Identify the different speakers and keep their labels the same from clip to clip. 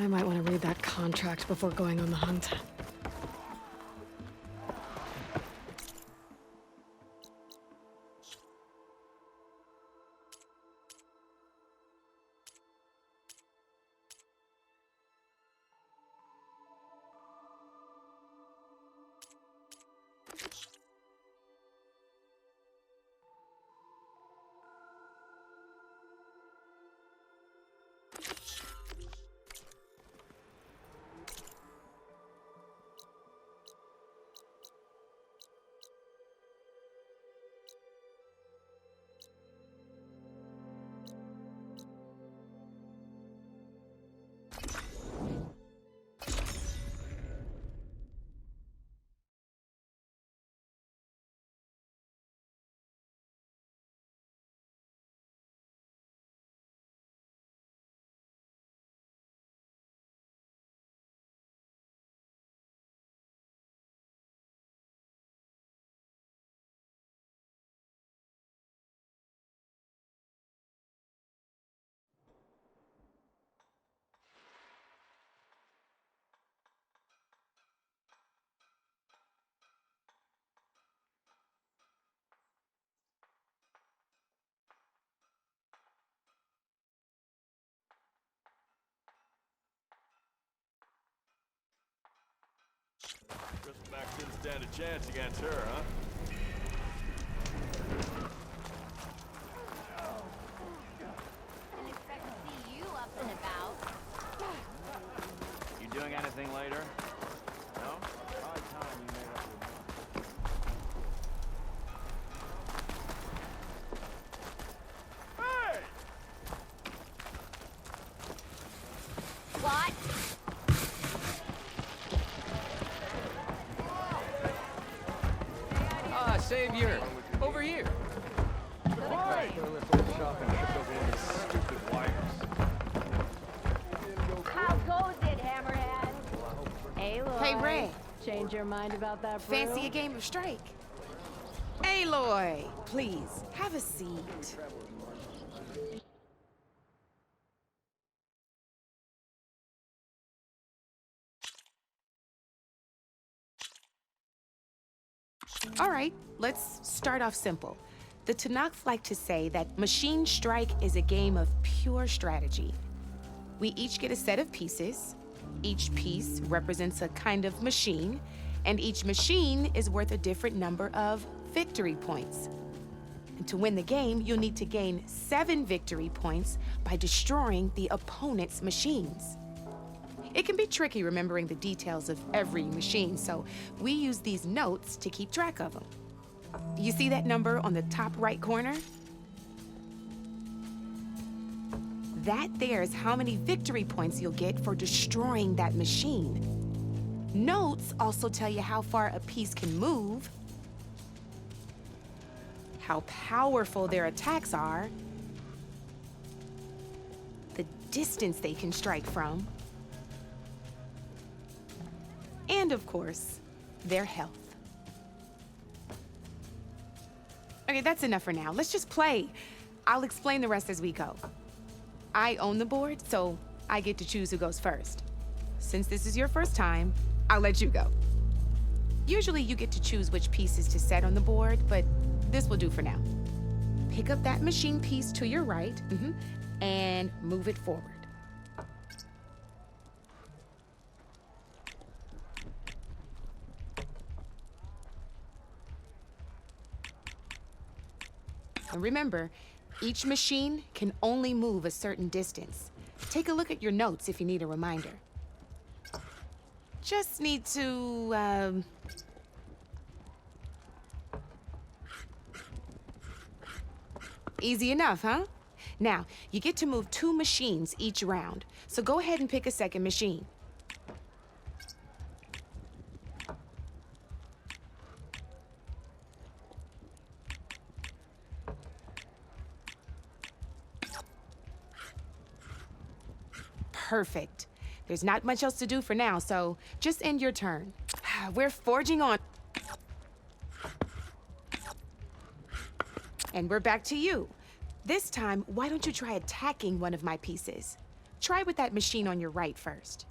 Speaker 1: I might want to read that contract before going on the hunt.
Speaker 2: Crystalback didn't stand a chance against her, huh?
Speaker 3: Didn't expect to see you up and about.
Speaker 4: You doing anything later? No? Hard time you made up your mind.
Speaker 2: Hey!
Speaker 3: What?
Speaker 4: Ah, Savior! Over here!
Speaker 2: Hey!
Speaker 4: Stupid wires.
Speaker 3: How goes it, Hammerhead? Aloy.
Speaker 5: Hey, Ray.
Speaker 3: Change your mind about that brew?
Speaker 5: Fancy a game of strike? Aloy, please, have a seat. All right, let's start off simple. The Tanakh like to say that Machine Strike is a game of pure strategy. We each get a set of pieces. Each piece represents a kind of machine, and each machine is worth a different number of victory points. And to win the game, you'll need to gain 7 victory points by destroying the opponent's machines. It can be tricky remembering the details of every machine, so we use these notes to keep track of them. You see that number on the top right corner? That there is how many victory points you'll get for destroying that machine. Notes also tell you how far a piece can move, how powerful their attacks are, the distance they can strike from, and of course, their health. Okay, that's enough for now. Let's just play. I'll explain the rest as we go. I own the board, so I get to choose who goes first. Since this is your first time, I'll let you go. Usually you get to choose which pieces to set on the board, but this will do for now. Pick up that machine piece to your right, and move it forward. And remember, each machine can only move a certain distance. Take a look at your notes if you need a reminder. Just need to, Easy enough, huh? Now, you get to move 2 machines each round, so go ahead and pick a second machine. Perfect. There's not much else to do for now, so just end your turn. We're forging on. And we're back to you. This time, why don't you try attacking one of my pieces? Try with that machine on your right first.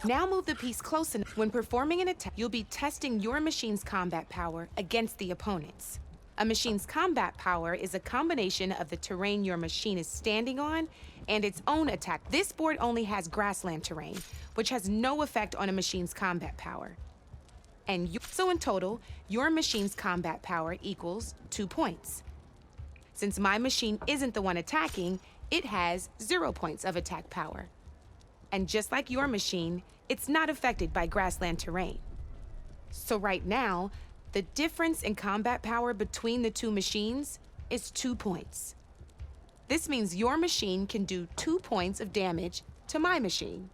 Speaker 5: Now move the piece close enough. When performing an attack, you'll be testing your machine's combat power against the opponent's. A machine's combat power is a combination of the terrain your machine is standing on and its own attack. This board only has grassland terrain, which has no effect on a machine's combat power. So in total, your machine's combat power equals 2 points. Since my machine isn't the one attacking, it has 0 points of attack power. And just like your machine, it's not affected by grassland terrain. So right now, the difference in combat power between the two machines is 2 points. This means your machine can do 2 points of damage to my machine.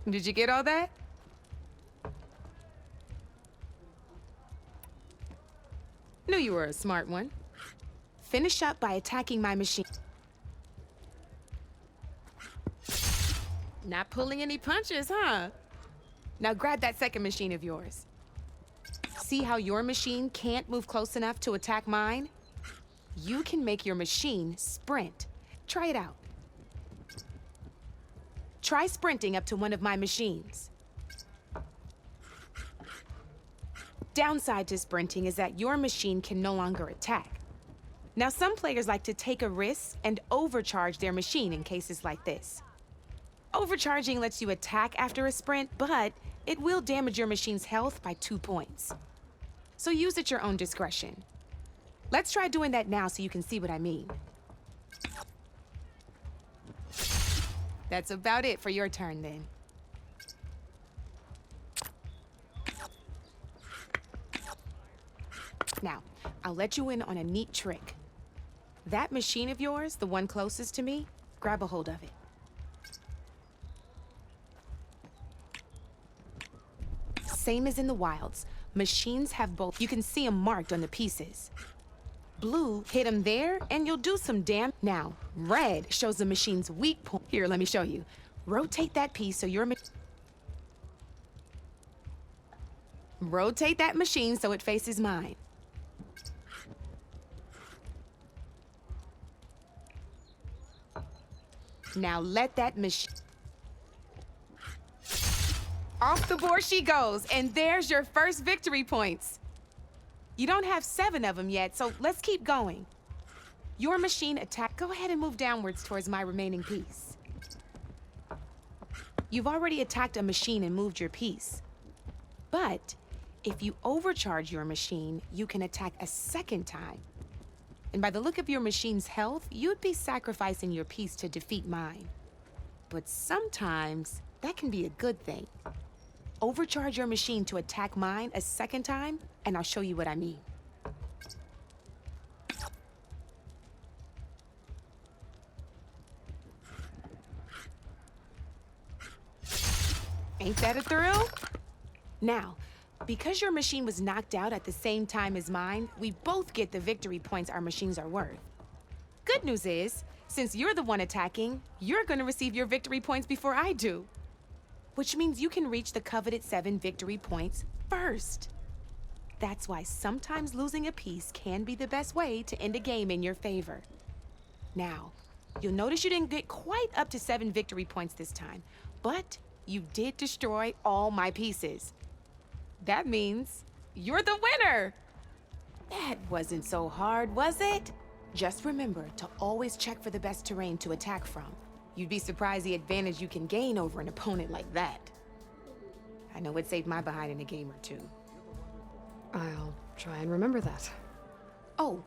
Speaker 5: Did you get all that? Knew you were a smart one. Finish up by attacking my machine. Not pulling any punches, huh? Now grab that second machine of yours. See how your machine can't move close enough to attack mine? You can make your machine sprint. Try it out. Try sprinting up to one of my machines. Downside to sprinting is that your machine can no longer attack. Now, some players like to take a risk and overcharge their machine in cases like this. Overcharging lets you attack after a sprint, but it will damage your machine's health by 2 points. So use at your own discretion. Let's try doing that now so you can see what I mean. That's about it for your turn then. Now, I'll let you in on a neat trick. That machine of yours, the one closest to me, grab a hold of it. Same as in the wilds, machines have both. You can see them marked on the pieces. Blue, hit them there, and you'll do some damage. Now, red shows the machine's weak point. Here, let me show you. Rotate that piece so Rotate that machine so it faces mine. Now let that machine... Off the board she goes, and there's your first victory points. You don't have 7 of them yet, so let's keep going. Your machine attack. Go ahead and move downwards towards my remaining piece. You've already attacked a machine and moved your piece. But if you overcharge your machine, you can attack a second time. And by the look of your machine's health, you'd be sacrificing your piece to defeat mine. But sometimes that can be a good thing. Overcharge your machine to attack mine a second time, and I'll show you what I mean. Ain't that a thrill? Now, because your machine was knocked out at the same time as mine, we both get the victory points our machines are worth. Good news is, since you're the one attacking, you're gonna receive your victory points before I do. Which means you can reach the coveted 7 victory points first. That's why sometimes losing a piece can be the best way to end a game in your favor. Now, you'll notice you didn't get quite up to 7 victory points this time, but you did destroy all my pieces. That means you're the winner! That wasn't so hard, was it? Just remember to always check for the best terrain to attack from. You'd be surprised the advantage you can gain over an opponent like that. I know it saved my behind in a game or two.
Speaker 1: I'll try and remember that.
Speaker 5: Oh,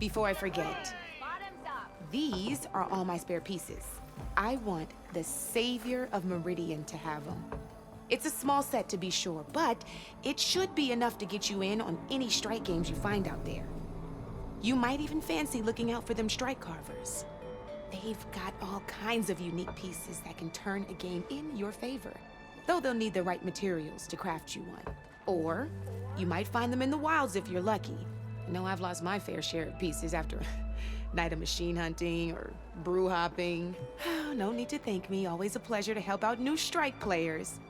Speaker 5: before I forget,
Speaker 3: Bottoms up.
Speaker 5: these are all my spare pieces. I want the Savior of Meridian to have them. It's a small set to be sure, but it should be enough to get you in on any strike games you find out there. You might even fancy looking out for them strike carvers. They've got all kinds of unique pieces that can turn a game in your favor, though they'll need the right materials to craft you one. Or you might find them in the wilds if you're lucky. You know, I've lost my fair share of pieces after a night of machine hunting or brew hopping. No need to thank me. Always a pleasure to help out new strike players.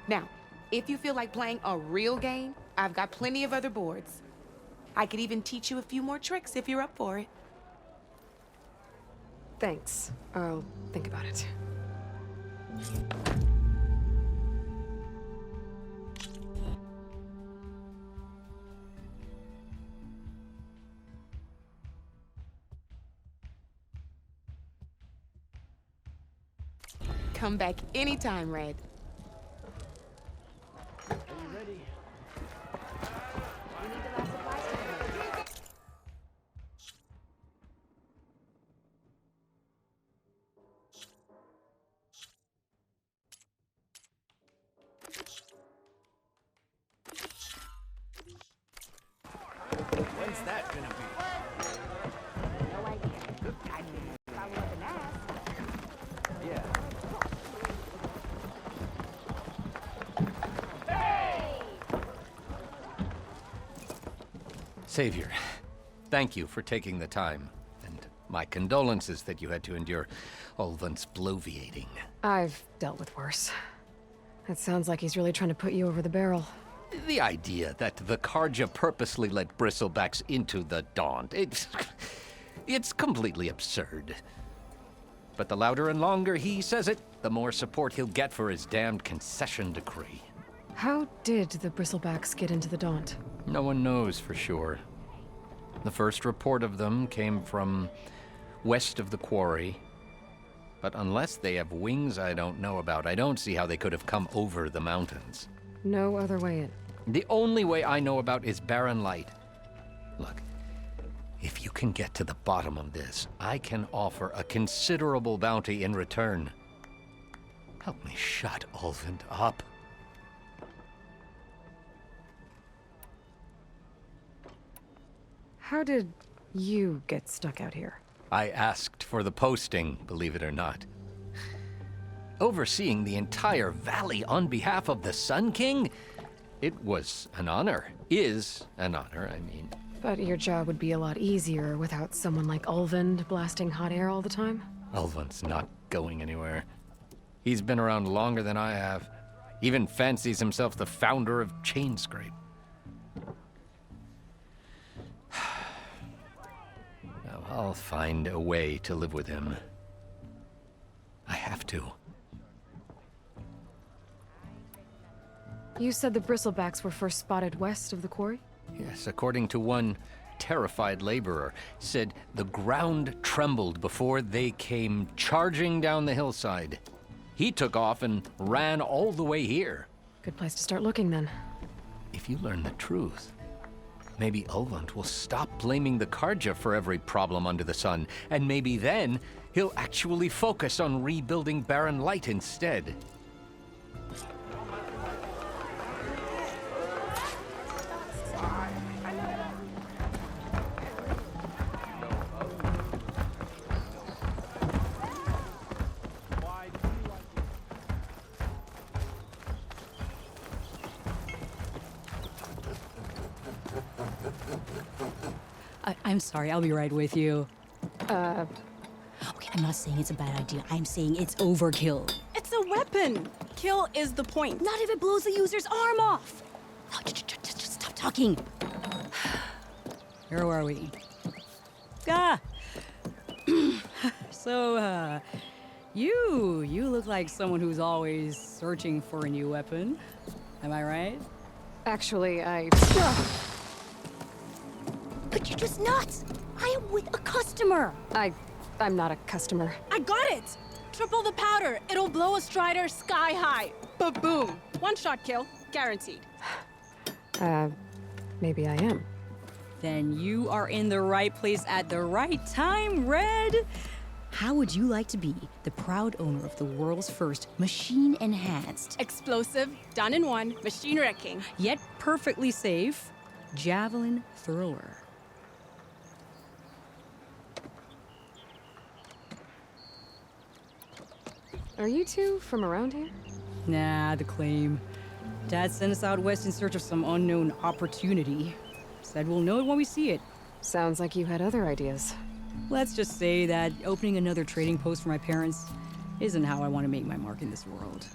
Speaker 5: Now, if you feel like playing a real game, I've got plenty of other boards. I could even teach you a few more tricks if you're up for it.
Speaker 1: Thanks. I'll think about it.
Speaker 5: Come back anytime, Red.
Speaker 4: Are you ready?
Speaker 3: We need the last supplies to come in.
Speaker 4: When's that gonna be?
Speaker 3: No idea. I mean, follow up and ask.
Speaker 4: Yeah.
Speaker 6: Savior, thank you for taking the time, and my condolences that you had to endure Ulvund's bloviating.
Speaker 1: I've dealt with worse. It sounds like he's really trying to put you over the barrel.
Speaker 6: The idea that the Karja purposely let bristlebacks into the Daunt, it's completely absurd. But the louder and longer he says it, the more support he'll get for his damned concession decree.
Speaker 1: How did the bristlebacks get into the Daunt?
Speaker 6: No one knows for sure. The first report of them came from west of the quarry. But unless they have wings I don't know about, I don't see how they could have come over the mountains.
Speaker 1: No other way in.
Speaker 6: The only way I know about is barren light. Look, if you can get to the bottom of this, I can offer a considerable bounty in return. Help me shut Ulvund up.
Speaker 1: How did you get stuck out here?
Speaker 6: I asked for the posting, believe it or not. Overseeing the entire valley on behalf of the Sun King? It was an honor. Is an honor, I mean.
Speaker 1: But your job would be a lot easier without someone like Ulvund blasting hot air all the time?
Speaker 6: Ulvund's not going anywhere. He's been around longer than I have. Even fancies himself the founder of Chainscrape. Now, I'll find a way to live with him. I have to.
Speaker 1: You said the bristlebacks were first spotted west of the quarry?
Speaker 6: Yes, according to one terrified laborer, said the ground trembled before they came charging down the hillside. He took off and ran all the way here.
Speaker 1: Good place to start looking, then.
Speaker 6: If you learn the truth, maybe Ulvund will stop blaming the Karja for every problem under the sun, and maybe then he'll actually focus on rebuilding Barren Light instead.
Speaker 7: I'm sorry, I'll be right with you.
Speaker 1: Uh,
Speaker 7: Okay, I'm not saying it's a bad idea. I'm saying it's overkill.
Speaker 8: It's a weapon. Kill is the point.
Speaker 7: Not if it blows the user's arm off. No, just stop talking. Where are we? Ah! So, you look like someone who's always searching for a new weapon. Am I right?
Speaker 1: actually,
Speaker 7: But you're just nuts! I am with a customer!
Speaker 1: I'm not a customer.
Speaker 8: I got it. Triple the powder. It'll blow a strider sky high. Ba-boom. One shot kill. Guaranteed.
Speaker 1: Maybe I am.
Speaker 7: Then you are in the right place at the right time, Red! How would you like to be the proud owner of the world's first machine-enhanced,
Speaker 8: Explosive, done in one, machine wrecking.
Speaker 7: yet perfectly safe, javelin thrower?
Speaker 1: Are you two from around here?
Speaker 7: Nah, the claim. Dad sent us out west in search of some unknown opportunity. Said we'll know it when we see it.
Speaker 1: Sounds like you had other ideas.
Speaker 7: Let's just say that opening another trading post for my parents isn't how I want to make my mark in this world.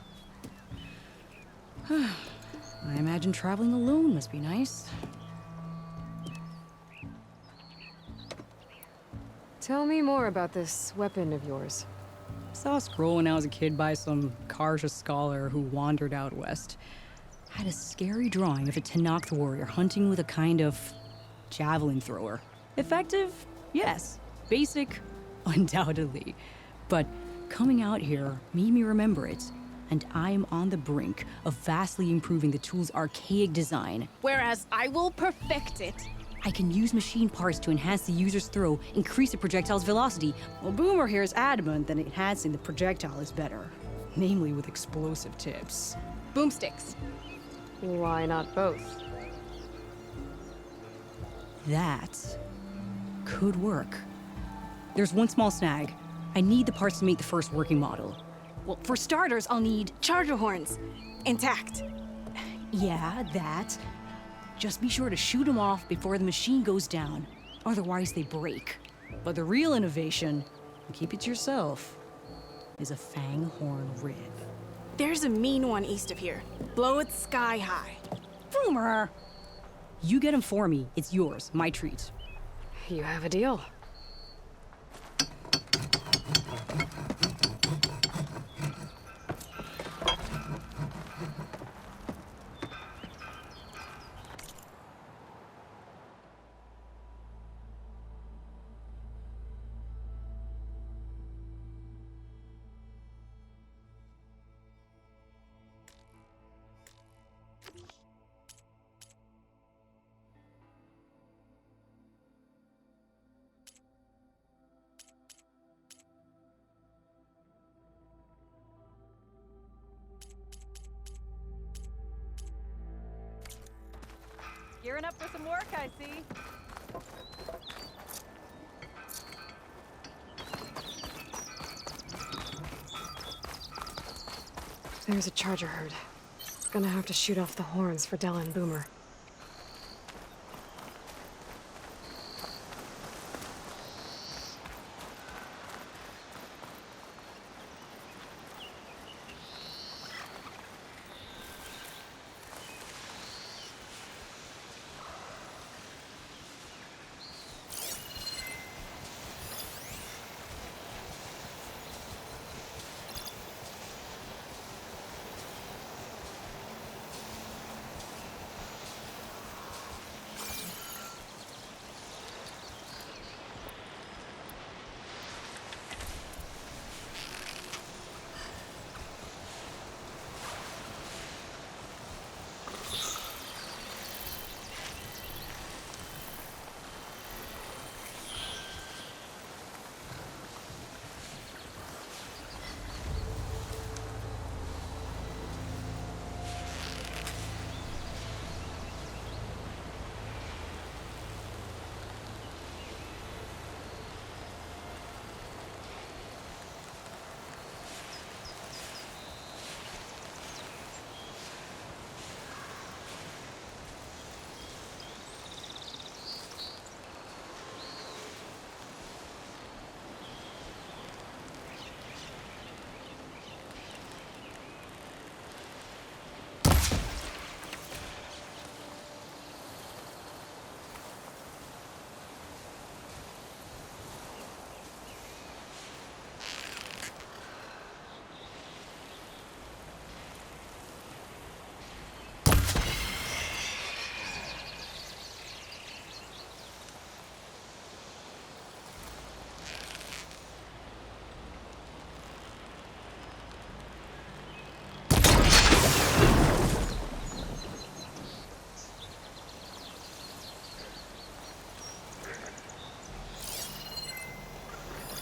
Speaker 7: I imagine traveling alone must be nice.
Speaker 1: Tell me more about this weapon of yours.
Speaker 7: Saw a scroll when I was a kid by some Karja scholar who wandered out west. Had a scary drawing of a Tenakth warrior hunting with a kind of javelin thrower. Effective? Yes. Basic? Undoubtedly. But coming out here made me remember it, and I am on the brink of vastly improving the tool's archaic design.
Speaker 8: Whereas I will perfect it.
Speaker 7: I can use machine parts to enhance the user's throw, increase the projectile's velocity. Well, Boomer here is adamant that enhancing the projectile is better, namely with explosive tips.
Speaker 8: Boomsticks.
Speaker 1: Why not both?
Speaker 7: That could work. There's one small snag. I need the parts to make the first working model.
Speaker 8: Well, for starters, I'll need charger horns. Intact.
Speaker 7: Yeah, that. Just be sure to shoot them off before the machine goes down. Otherwise, they break. But the real innovation, and keep it to yourself, is a fang horn rib.
Speaker 8: There's a mean one east of here. Blow it sky high.
Speaker 7: Boomer! You get them for me. It's yours. My treat.
Speaker 1: You have a deal.
Speaker 9: Gearing up for some work, I see.
Speaker 1: There's a charger herd. Gonna have to shoot off the horns for Della and Boomer.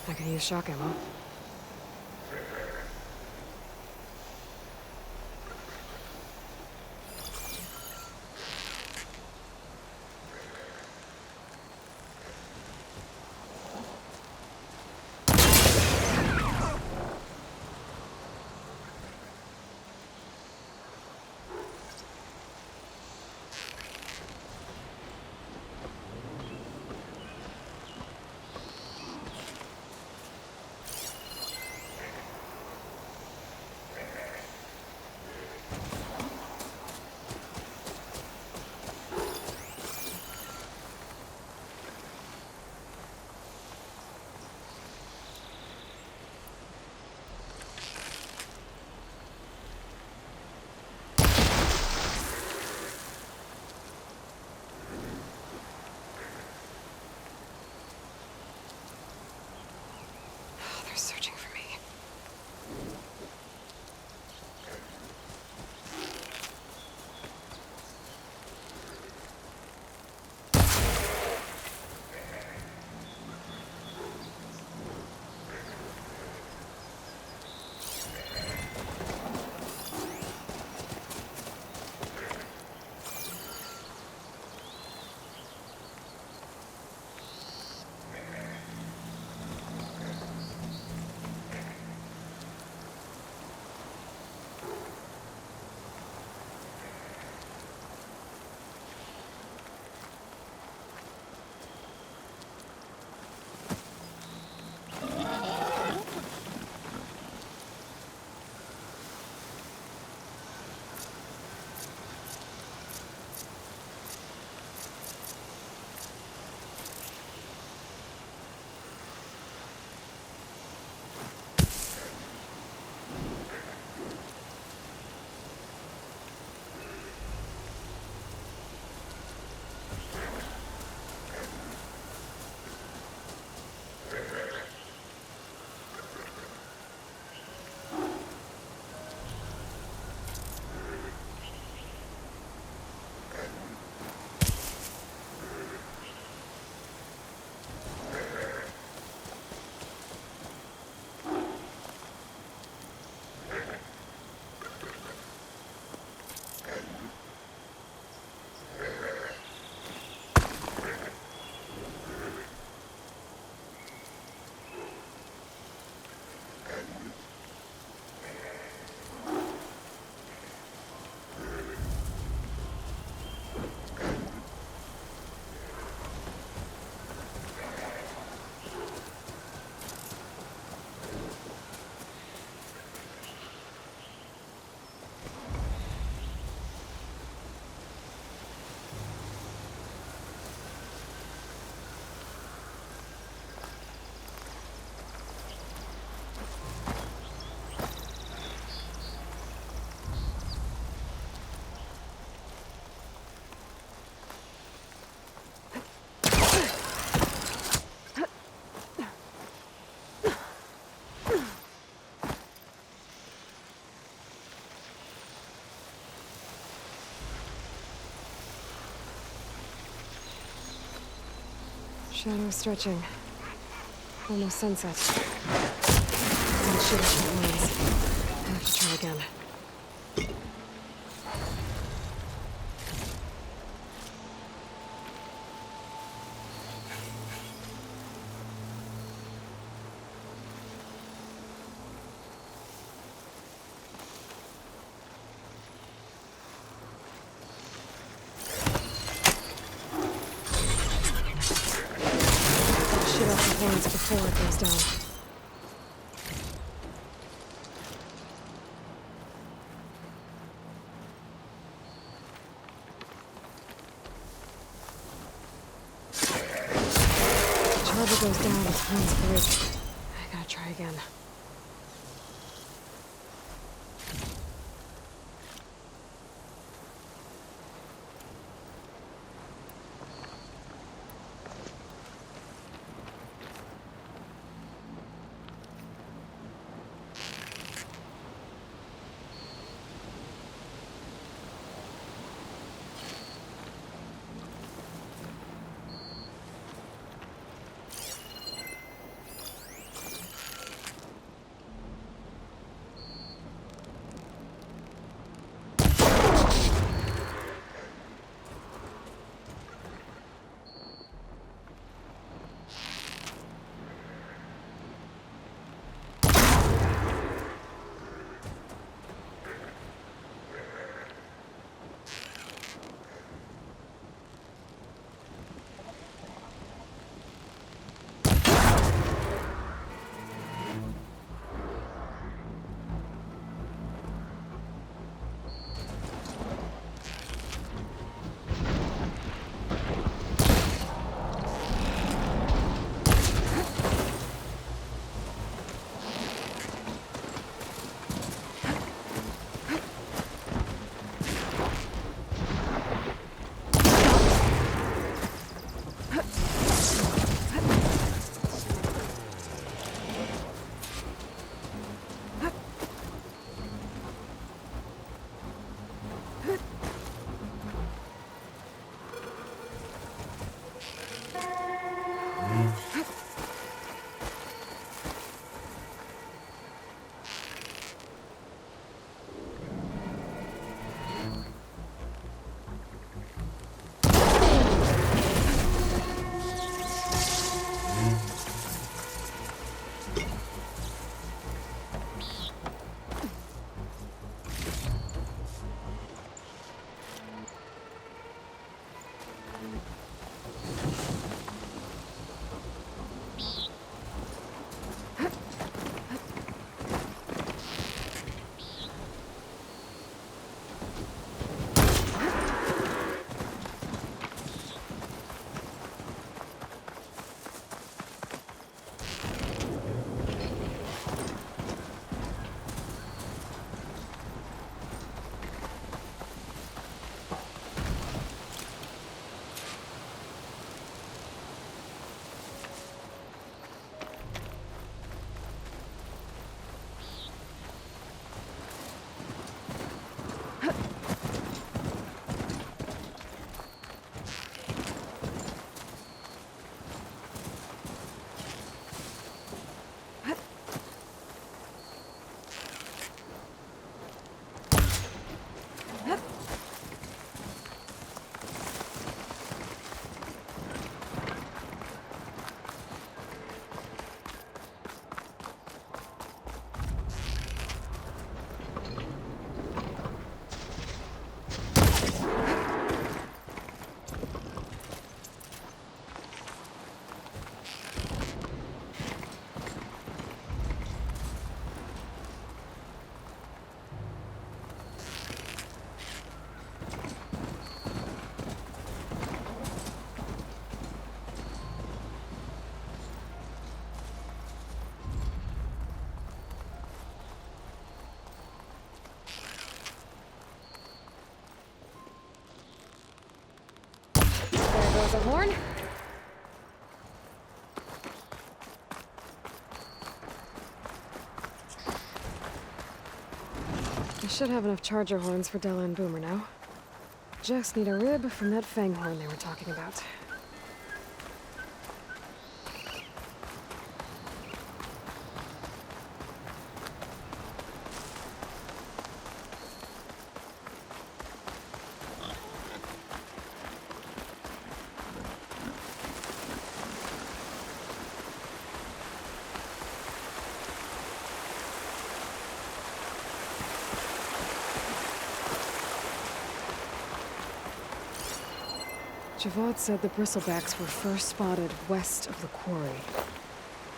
Speaker 1: I could use shock ammo. Shadow stretching. Almost sunset. And shit out the lines. I have to try again. Shit off the horns before it goes down. Charger goes down, its horns break. I gotta try again. There goes a horn. I should have enough charger horns for Della and Boomer now. Just need a rib from that fang horn they were talking about. Javad said the bristlebacks were first spotted west of the quarry.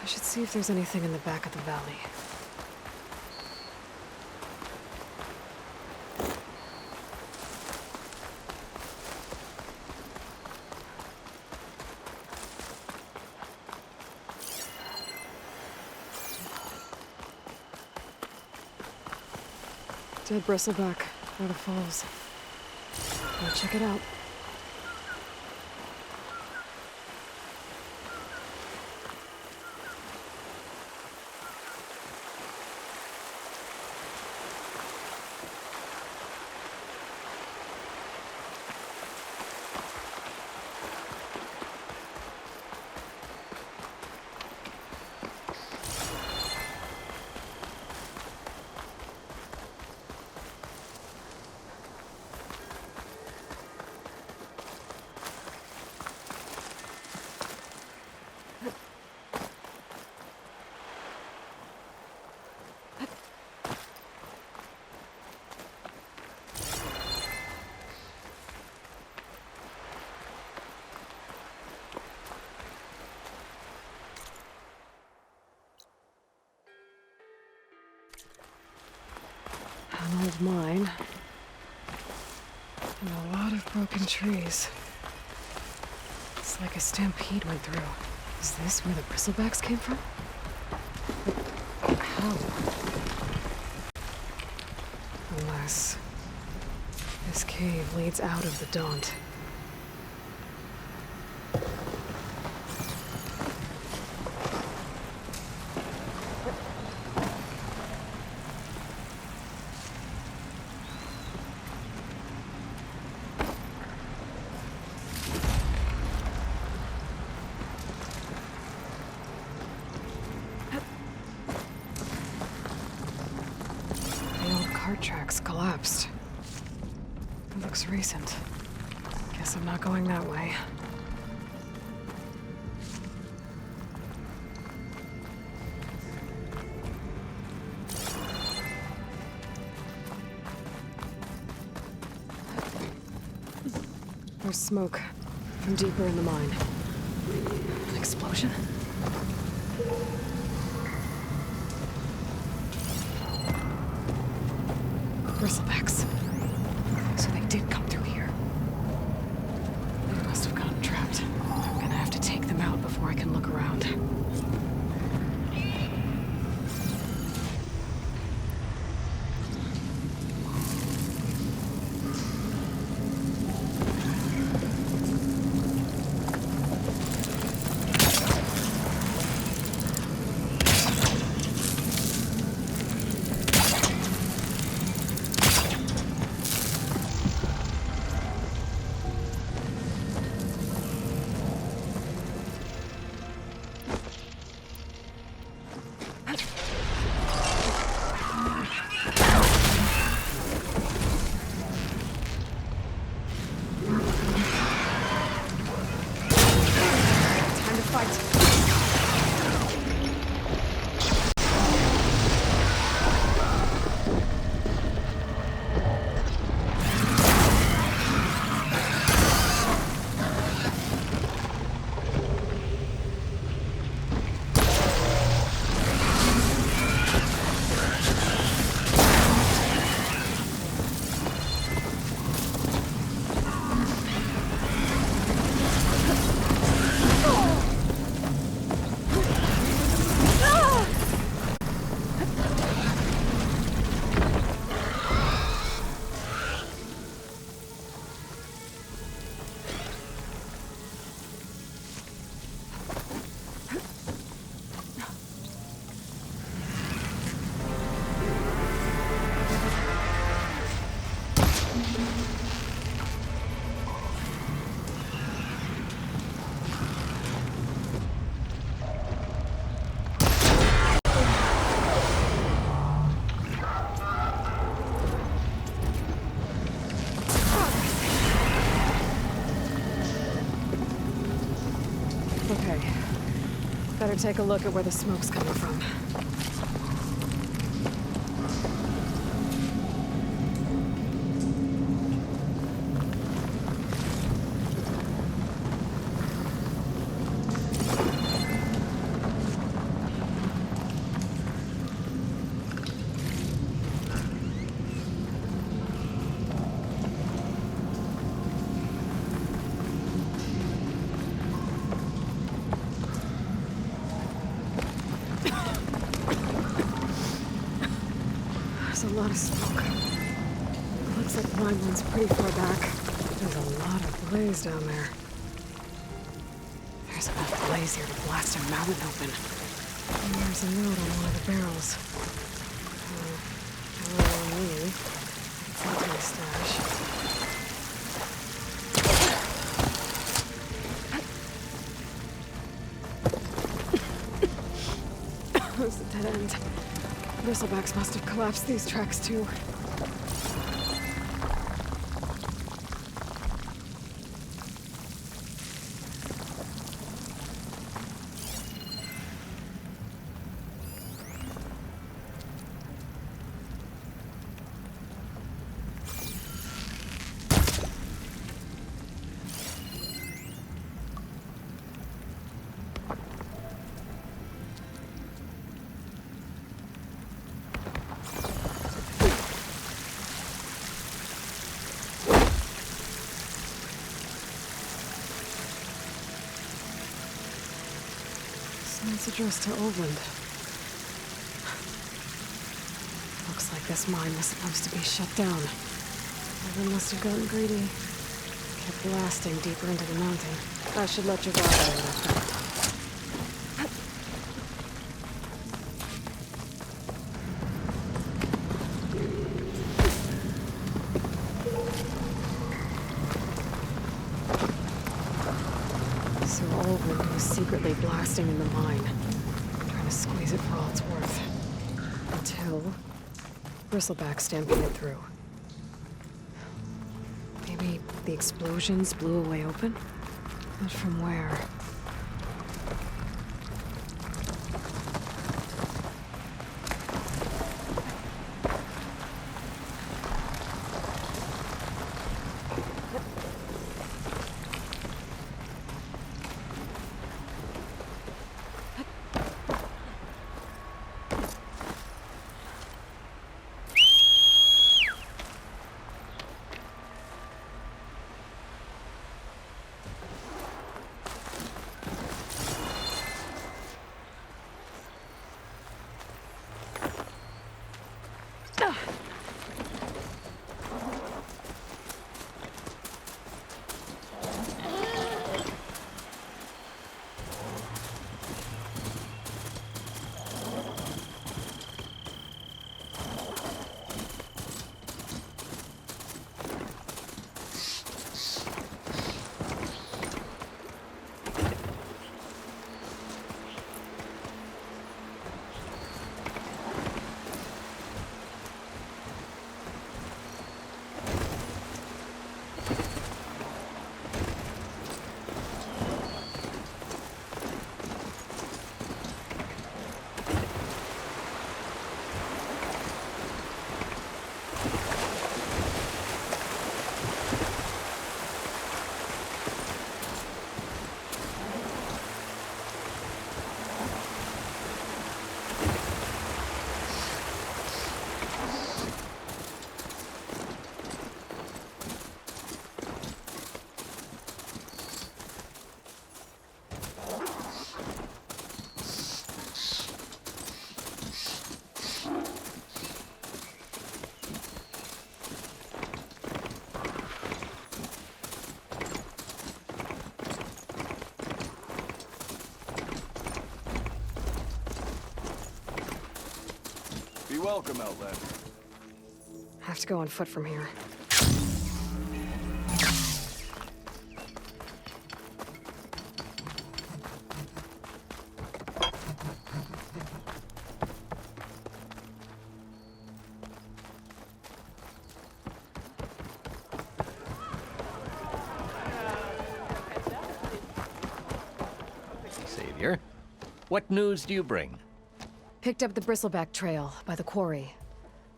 Speaker 1: I should see if there's anything in the back of the valley. Dead bristleback by the falls. Go check it out. An old mine. And a lot of broken trees. It's like a stampede went through. Is this where the bristlebacks came from? But how? Unless this cave leads out of the Daunt. Tracks collapsed. It looks recent. Guess I'm not going that way. There's smoke from deeper in the mine. An explosion? Bristlebacks. So they did come through here. They must have gotten trapped. I'm gonna have to take them out before I can look around. Better take a look at where the smoke's coming from. lot of smoke. It looks like mine runs pretty far back. There's a lot of blaze down there. There's enough blaze here to blast a mountain open. And there's a note on one of the barrels. Hello, me. It's not my stash. It's a dead end. Bristlebacks must have collapsed these tracks too. It's addressed to Oldland. Looks like this mine was supposed to be shut down. Oldland must have gotten greedy. Kept blasting deeper into the mountain. That should let your guard down in effect. So Oldland was secretly blasting in the mine, trying to squeeze it for all it's worth. Until Bristleback stampeded through. Maybe the explosions blew a way open? But from where?
Speaker 2: Be welcome, Outlander.
Speaker 1: Have to go on foot from here.
Speaker 6: Savior, what news do you bring?
Speaker 1: Picked up the Bristleback trail by the quarry.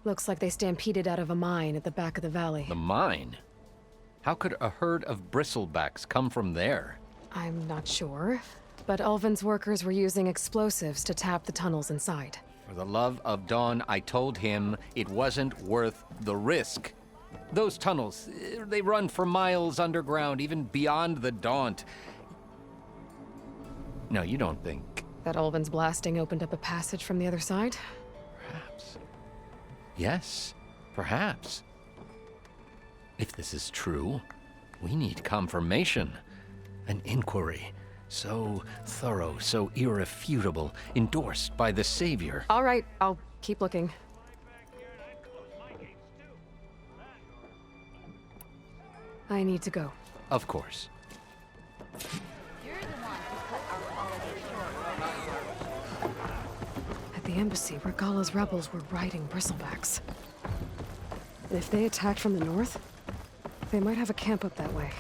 Speaker 1: Looks like they stampeded out of a mine at the back of the valley.
Speaker 6: The mine? How could a herd of bristlebacks come from there?
Speaker 1: I'm not sure, but Ulvin's workers were using explosives to tap the tunnels inside.
Speaker 6: For the love of Dawn, I told him it wasn't worth the risk. Those tunnels, they run for miles underground, even beyond the Daunt. No, you don't think...
Speaker 1: That Ulvin's blasting opened up a passage from the other side?
Speaker 6: Perhaps. Yes, perhaps. If this is true, we need confirmation. An inquiry. So thorough, so irrefutable, endorsed by the Savior.
Speaker 1: All right, I'll keep looking. I need to go.
Speaker 6: Of course.
Speaker 3: You're the one who cut our holiday short.
Speaker 1: At the embassy, Regala's rebels were riding bristlebacks. And if they attacked from the north, they might have a camp up that way.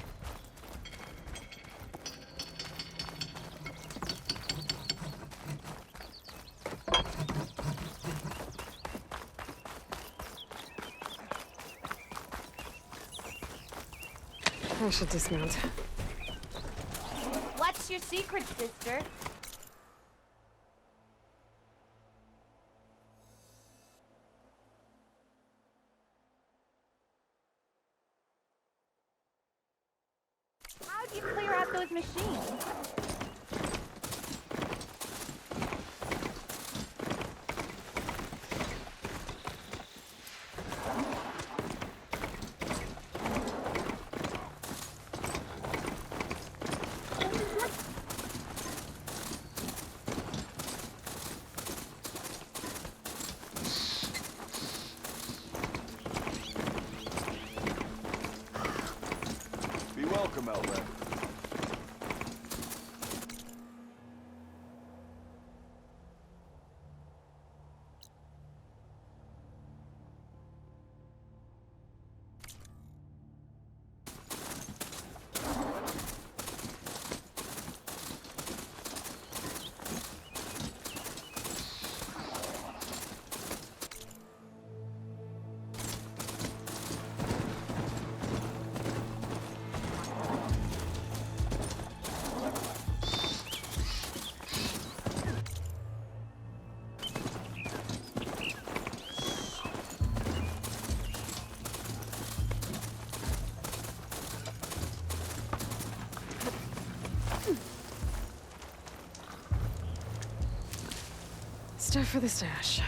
Speaker 1: I should dismount.
Speaker 3: What's your secret, sister? How'd you clear out those machines?
Speaker 2: Be welcome, Aloy.
Speaker 1: Stuff for the stash.